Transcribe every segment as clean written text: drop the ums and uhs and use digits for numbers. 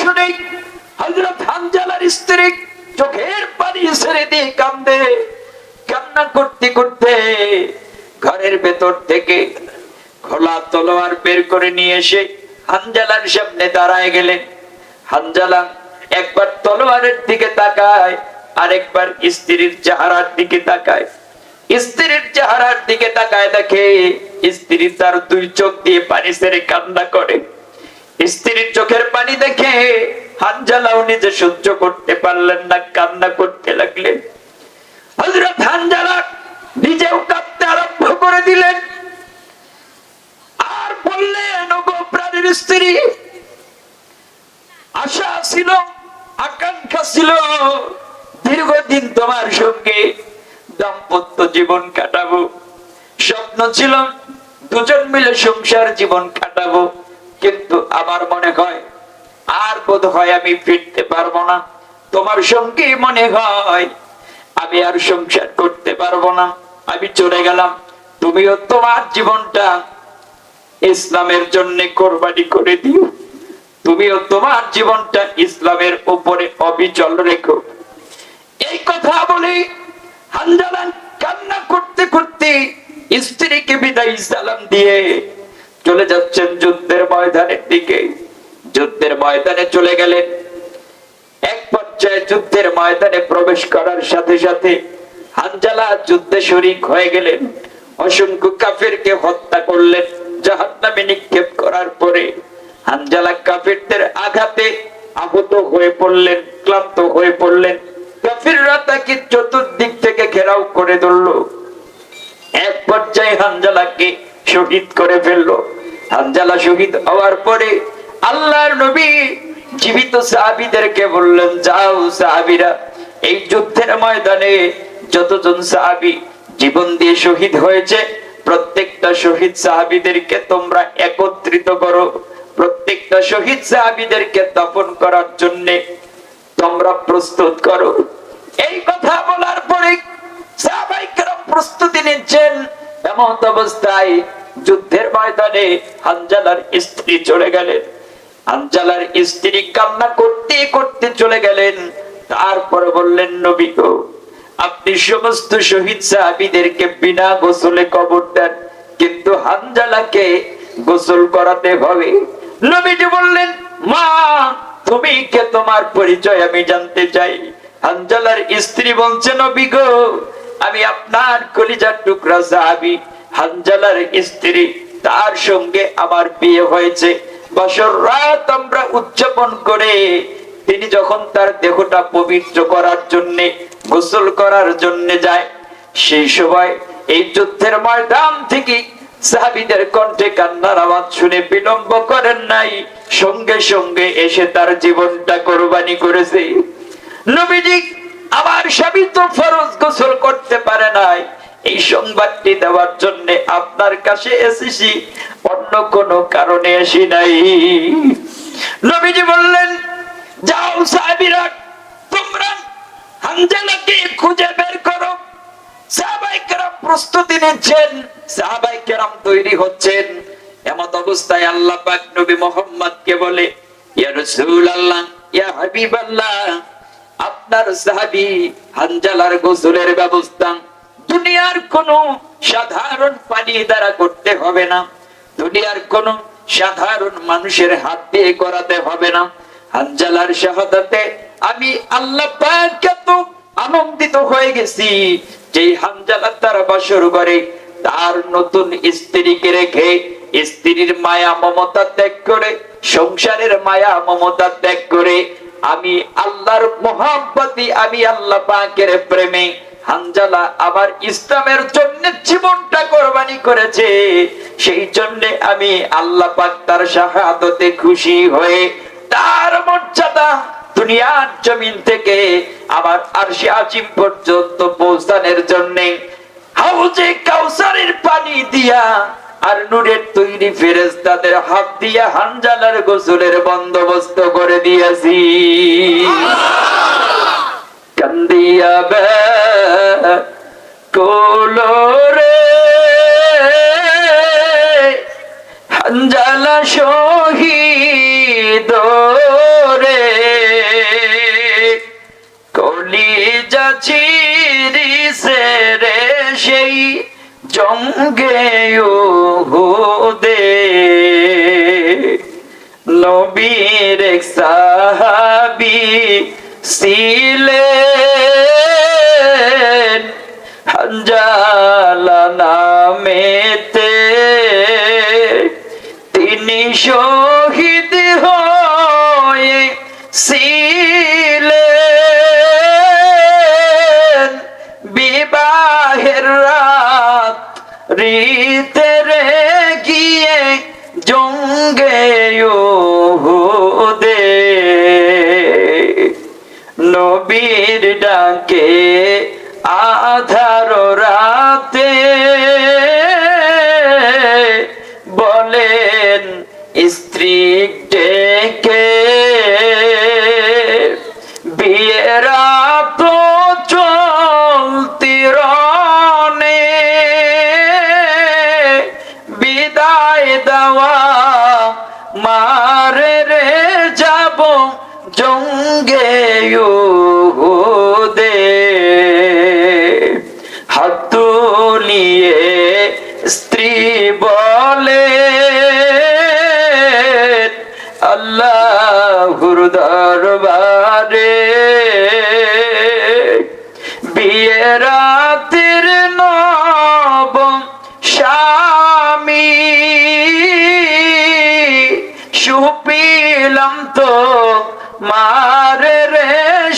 শুনে হযরত হানজালার স্ত্রী চোখের পানি ছেড়ে দিয়ে কান্দে। কান্না করতে করতে ঘরের ভেতর থেকে খোলা তলোয়ার বের করে নিয়ে এসে হানজালার সামনে দাঁড়ায় গেলেন। হানজালা একবার তলোয়ারের দিকে তাকায়, আরেকবার স্ত্রীর চেহারার দিকে তাকায়। স্ত্রীর চেহারার দিকে তাকায় দেখে স্ত্রী তার দুই চোখ দিয়ে পানি ছেড়ে কান্না করে। স্ত্রীর চোখের পানি দেখে হানজালাও নিজে সহ্য করতে পারলেন না, কান্না করতে লাগলেন। হযরত হানজালা নিজেও কাঁদতে আরম্ভ করে দিলেন আর বললেন, ওগো প্রাণের স্ত্রী, আশা ছিল, আকাঙ্ক্ষা ছিল দীর্ঘদিন তোমার সঙ্গে দাম্পত্য জীবন কাটাবো, স্বপ্ন ছিল দুজন মিলে সংসার জীবন কাটাবো, কিন্তু আমার মনে হয় আর বোধ হয় আমি ফিরতে পারবো না। তোমার সঙ্গে মনে হয় আমি আর সংসার করতে পারবো না, আমি চলে গেলাম। তুমিও তোমার জীবনটা ইসলামের জন্য কোরবানি করে দিও, তুমিও তোমার জীবনটা ইসলামের উপরে অবিচল রেখো। এই কথা বলে হানজালা কান্না করতে করতে স্ত্রীকে বিদায় সালাম দিয়ে চলে যাচ্ছেন যুদ্ধের ময়দানের দিকে। যুদ্ধের ময়দানে চলে গেলেন। এক পর্যায়ে যুদ্ধের ময়দানে প্রবেশ করার সাথে সাথে হানজালা যুদ্ধে শরীক হয়ে গেলেন। অসংখ্য কাফেরকে হত্যা করলেন। জাহান্নামে নিক্ষেপ করার পরে হানজালা কাফেরদের আঘাতে আহত হয়ে পড়লেন, ক্লান্ত হয়ে পড়লেন। কাফেররা তাকে চতুর্দিক থেকে ঘেরাও করে ধরলো। এক পর্যায়ে হানজালাকে শহীদ করে ফেললো। হানজালা শহীদ হওয়ার পরে আল্লাহর নবী জীবিত সাহাবীদেরকে বললেন, যাও সাহাবীরা, এই যুদ্ধের ময়দানে যতজন সাহাবী জীবন দিয়ে শহীদ হয়েছে প্রত্যেকটা শহীদ সাহাবীদেরকে তোমরা একত্রিত করো, প্রত্যেকটা শহীদ সাহাবীদেরকে দাফন করার জন্য তোমরা প্রস্তুত করো। এই কথা বলার পরে সাহাবায়ে কেরাম প্রস্তুতি নিচ্ছেন। এমন অবস্থায় যুদ্ধের ময়দানে হানজালার স্ত্রী চলে গেলেন। হানজালার স্ত্রী কান্না করতে করতে চলে গেলেন। তারপরে বললেন, নবী গো, আপনি সমস্ত শহীদ সাহাবীদেরকে বিনা গোসলে কবর দেন, কিন্তু হানজালাকে গোসল করাতে হবে। নবীজি বললেন, মা তুমি কে, তোমার পরিচয় আমি জানতে চাই। হানজালার স্ত্রী বলছে, নবী গো, আমি আপনার কলিজার টুকরা সাহাবী হানজালার স্ত্রী, তার সঙ্গে আমার বিয়ে হয়েছে। বছর রাত আমরা উদযাপন করে তিনি যখন তার দেহটা পবিত্র করার জন্য গোসল করার জন্য যায়, সেই সময় এই যুদ্ধের ময়দান থেকে সাহাবীদের কণ্ঠে কান্নার আওয়াজ শুনে বিলম্ব করেন নাই, সঙ্গে সঙ্গে এসে তার জীবনটা কোরবানি করেছে। নবীজি, আমার স্বামী তো ফরজ গোসল করতে পারে নাই, এই সংবাদটি দেওয়ার জন্য আপনার কাছে এসেছি, অন্য কোনো কারণে আসি নাই। নবীজি বললেন, যাও সাহাবীরা, তোমরা হানজালাকে খুঁজে বের করো। সাহাবায়ে কেরাম প্রস্তুতি নিচ্ছেন, সাহাবায়ে কেরাম তৈরি হচ্ছেন। এমত অবস্থায় আল্লাহ পাক নবী মুহাম্মদকে বলে, ইয়া রাসূলুল্লাহ, ইয়া হাবিবাল্লাহ, আপনার সাহাবী হানজালার গোসলের ব্যবস্থা দুনিয়ার কোন সাধারণ পানি দ্বারা করতে হবে না, দুনিয়ার কোন সাধারণ মানুষের হাত দিয়ে করাতে হবে না। হানজালার শাহাদাতে আমি আল্লাহ পাক এত আনন্দিত হয়ে গেছি যে হানজালা তার বাসর ঘরে তার নতুন স্ত্রীকে রেখে, স্ত্রীর মায়া মমতা ত্যাগ করে, সংসারের মায়া মমতা ত্যাগ করে আমি আল্লাহর মহব্বতে, আমি আল্লাহ পাকের প্রেমে হানজালা আবার ইসলামের জন্য জীবনটা কোরবানি করেছে। সেই জন্য আমি আল্লাহ পাক তার শাহাদাতে খুশি হয়ে তার মর্যাদা দুনিয়ার জমিন থেকে আবার আরশে আজিম পর্যন্ত পৌঁছানোর জন্য হাউজে কাউসারের পানি দিয়া আর নূরের তৈরি ফেরেশতাদের হাত দিয়া হানজালার গোসলের বন্দোবস্ত করে দিয়েছি। কান্দিয়া বে কোলরে হানজালা শহীদ রে কলিজা চিরিছে রে সেই জঙ্গে উহুদে নবীর এক সাহাবী ছিলেন হানজালা নামেতে তিনি শহীদ হয়ে ছিলেন বিবাহের রাত রিতেরে গিয়ে জঙ্গে উহুদে নবীর ডাকে আধার রাতে বলেন স্ত্রী ডেকে বিয়ের তো চলতি রনে বিদায় দেওয়া মারে রে যাব জঙ্গে উহুদে হাত তুলিয়ে স্ত্রী বলে আল্লাহর দরবারে বিয়ের রাতের নবম স্বামী সুপিলাম তো মারে রে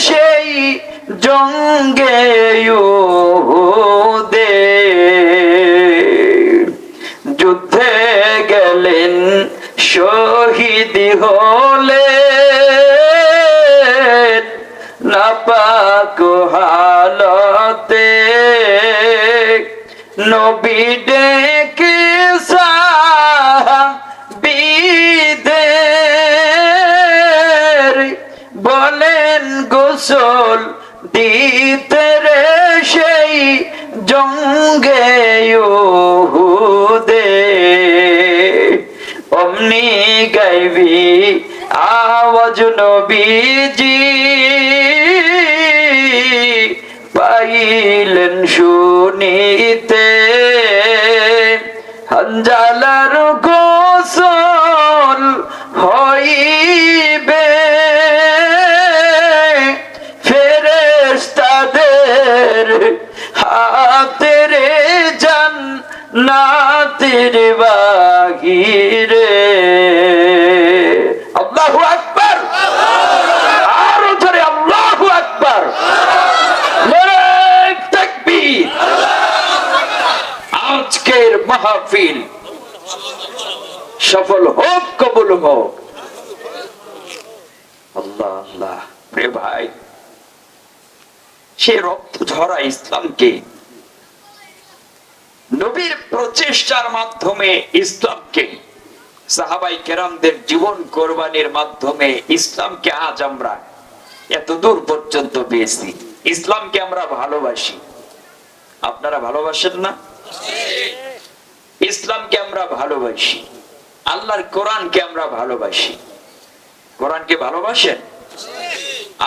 সেই জঙ্গে উহুদে যুদ্ধে গেলেন শহীদ হলে নাপাক হালতে নবী ডেকে সাহাবীদের বলেন গোসল দিতে রে সেই জঙ্গে উহুদে অমনি গাইবি আওয়াজ নবীজি পাইলেন শুনিতে হানজালার গোসল হইবে ফেরেশতাদের হাতে রে জান্নাতের বাহিরে আল্লাহু আকবার আরো জোরে আল্লাহু আকবার নারে তাকবীর আজকের মাহফিল সফল হোক কবুল হোক আল্লাহ আল্লাহ প্রিয় ভাই সে রক্ত ঝরা ইসলামকে নবীর প্রচেষ্টার মাধ্যমে ইসলামকে সাহাবাই কেরামদের জীবন কোরবানির মাধ্যমে ইসলামকে আজ আমরা এত দূর পর্যন্ত পেয়েছি ইসলামকে আমরা ভালোবাসি আপনারা ভালোবাসেন না ইসলামকে আমরা ভালোবাসি আল্লাহর কোরআনকে আমরা ভালোবাসি কোরআনকে ভালোবাসেন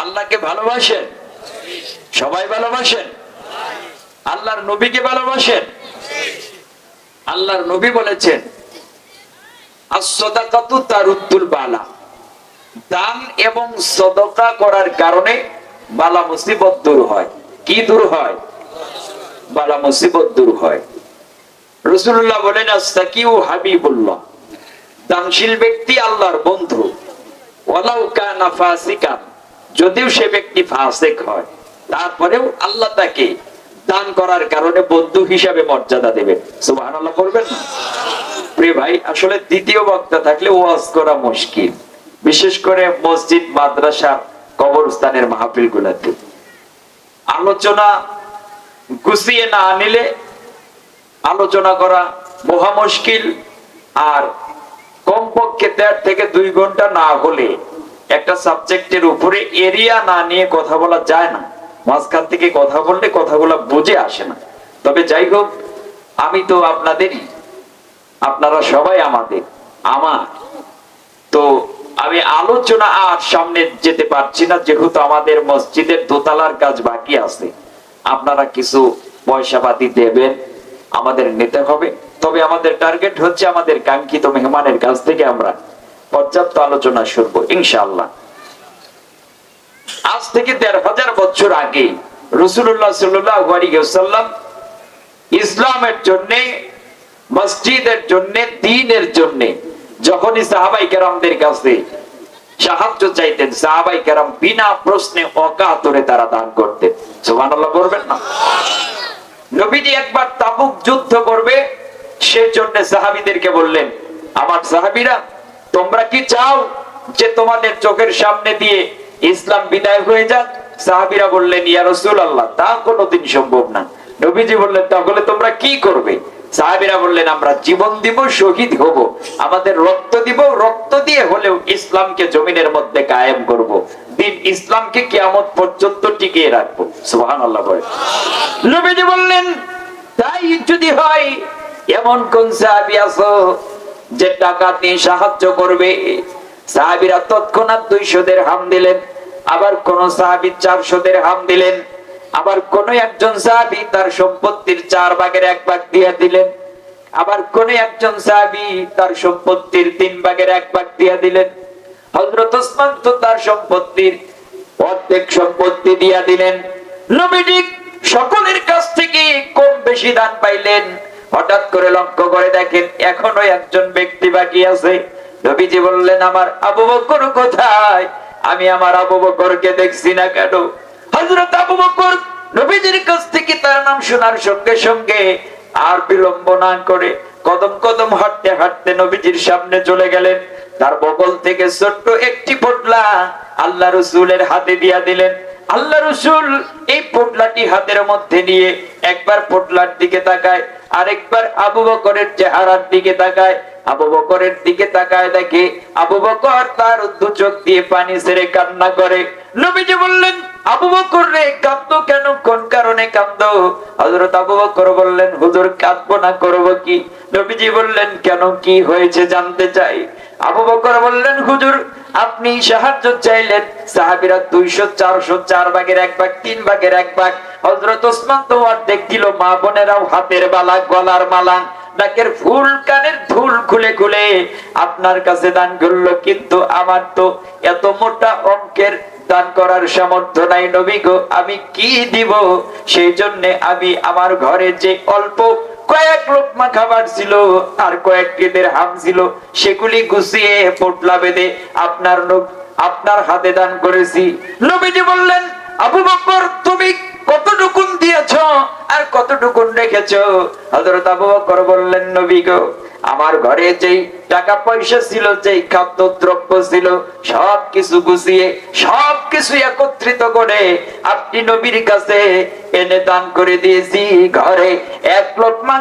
আল্লাহকে ভালোবাসেন সবাই ভালোবাসেন আল্লাহর নবীকে ভালোবাসেন আল্লাহর নবী বলেছেন as-সাদাকাতু তারুদ্দুল বালা দান এবং সদকা করার কারণে বালা মুসিবত দূর হয় কি দূর হয় বালা মুসিবত দূর হয় রাসূলুল্লাহ বলেন আস-সাকিউ হাবিবুল্লাহ দানশীল ব্যক্তি আল্লাহর বন্ধু ওয়ালাউ কানা ফাসিকান যদিও সে ব্যক্তি ফাসিক হয় তারপরেও আল্লাহ তাকে দান করার কারণে বন্ধু হিসাবে মর্যাদা দেবেন সুবহানাল্লাহ বলবেন না প্রিয় ভাই আসলে দ্বিতীয় বক্তা থাকলে ওয়াজ করা মুশকিল বিশেষ করে মসজিদ মাদ্রাসা কবরস্থানের মাহফিল গুলাতে আলোচনা গুছিয়ে না আনিলে আলোচনা করা মহা মুশকিল আর কমপক্ষে 1.5 থেকে 2 ঘন্টা না হলে একটা সাবজেক্টের উপরে এরিয়া না নিয়ে কথা বলা যায় না মাঝখান থেকে কথা বললে কথাগুলো বুঝে আসে না তবে যাই হোক আমি তো আপনাদেরই আপনারা সবাই আমাদের আমার তো আমি আলোচনা আর সামনে যেতে পারছি না, যেহেতু আমাদের মসজিদের দোতলার কাজ বাকি আছে। আপনারা কিছু পয়সা পাতি দেবেন, আমাদের নিতে হবে। তবে আমাদের টার্গেট হচ্ছে আমাদের কাঙ্ক্ষিত মেহমানের কাছ থেকে আমরা পর্যাপ্ত আলোচনা শুনবো ইনশাআল্লাহ। আজ থেকে ১৫০০ বছর আগে রাসূলুল্লাহ সাল্লাল্লাহু আলাইহি ওয়াসাল্লাম ইসলামের জন্য, মসজিদের জন্য, দ্বীনের জন্য যখনই সাহাবায়ে কেরামদের কাছে সাহায্য চাইতেন, সাহাবায়ে কেরাম বিনা প্রশ্নে অকাতরে তারা দান করতেন। সুবহানাল্লাহ বলবেন না? নবীজি একবার তাবুক যুদ্ধ করবে, সেজন্য সাহাবীদেরকে বললেন, আমার সাহাবীরা, তোমরা কি চাও যে তোমাদের চোখের সামনে দিয়ে ইসলাম বিদায় হয়ে যাক? সাহাবীরা বললেন, ইয়া রাসূলুল্লাহ, তা কোনোদিন সম্ভব না। নবীজি বললেন, তাহলে তোমরা কি করবে? সাহাবীরা বললেন, আমরা জীবন দিব, শহীদ হব, আমাদের রক্ত দিব, রক্ত দিয়ে হলেও ইসলামকে জমিনের মধ্যে কায়েম করব, দিন ইসলামকে কিয়ামত পর্যন্ত টিকিয়ে রাখবো। সুবহানাল্লাহ বলে। নবীজি বললেন, তাই যদি হয়, এমন কোন সাহাবী আছো যে টাকা দিয়ে সাহায্য করবে? সাহাবীরা তৎক্ষণাৎ ২০০ দিরহাম দিলেন, আবার কোন সাহাবী ৪০০ দিরহাম দিলেন, আবার কোন একজন সাহাবী তার সম্পত্তির ৪ ভাগের ১ ভাগ দিয়ে দিলেন, আবার কোন একজন সাহাবী তার সম্পত্তির ৩ ভাগের ১ ভাগ দিয়ে দিলেন। হযরত ওসমান তো তার সম্পত্তির অর্ধেক সম্পত্তি দিয়ে দিলেন। নবীজি সকলের কাছ থেকে কম বেশি দান পাইলেন। হঠাৎ করে লক্ষ্য করে দেখেন এখনো একজন ব্যক্তি বাকি আছে। নবীজি বললেন, আমার আবু বকর কোথায়? আমি আমার আবু বকরকে দেখছি না কেন? হযরত আবু বকর নবীজির কাছ থেকে তার নাম শোনার সঙ্গে সঙ্গে আর বিলম্ব না করে কদম কদম হাঁটতে হাঁটতে নবীজির সামনে চলে গেলেন। তার বগল থেকে ছোট্ট একটি পোটলা আল্লাহ রাসূলের হাতে দিয়া দিলেন। আল্লাহ রাসূল এই পোটলাটি হাতের মধ্যে নিয়ে একবার পোটলার দিকে তাকায়, আরেকবার আবু বকরের চেহারার দিকে তাকায়। আবু বকরের দিকে তাকায় দেখে আবু বকর তার দু চোখ দিয়ে পানি ছেড়ে কান্না করে। নবীজি বললেন, আবু বকর রে, কাঁদো কেন? কোন কারণে কাঁদো? হযরত আবু বকর বললেন, হুজুর কাঁদবো না করব কি? নবীজি বললেন, কেন, কি হয়েছে জানতে চাই। আবু বকর বললেন, হুজুর আপনি সাহায্য চাইলেন, সাহাবীরা ২০০, ৪০০, ৪ ভাগের ১ ভাগ, ৩ ভাগের ১ ভাগ, হযরত ওসমান তো অর্ধেক দিল, মা বোনেরাও হাতের বালা, গলার মালা, নাকের ফুল, কানের ধুল খুলে খুলে আপনার কাছে দান করলো, কিন্তু আমার তো এত মোটা অঙ্কের দান করার সামর্থ্য নাই নবী গো, আমি কি দিব? সেই জন্য আমি আমার ঘরে যে অল্প কয়েক লোকমা খাবার ছিল আর কয়েকটি দিরহাম ছিল, সেগুলি গুছিয়ে পোটলা বেঁধে আপনার হাতে দান করেছি। নবীজি বললেন, আবু বকর তুমি কতটুকু দিয়েছো আর কতটুকু রেখেছো? হযরত আবু বকর বললেন, নবী গো, আমার ঘরে যেই টাকা পয়সা ছিল, যেই খাদ্য দ্রব্য ছিল, সবকিছু গুছিয়ে সবকিছু একত্রিত করে আপনি নবীর কাছে এনে দান করে দিয়েছি। ঘরে ১ লোকমা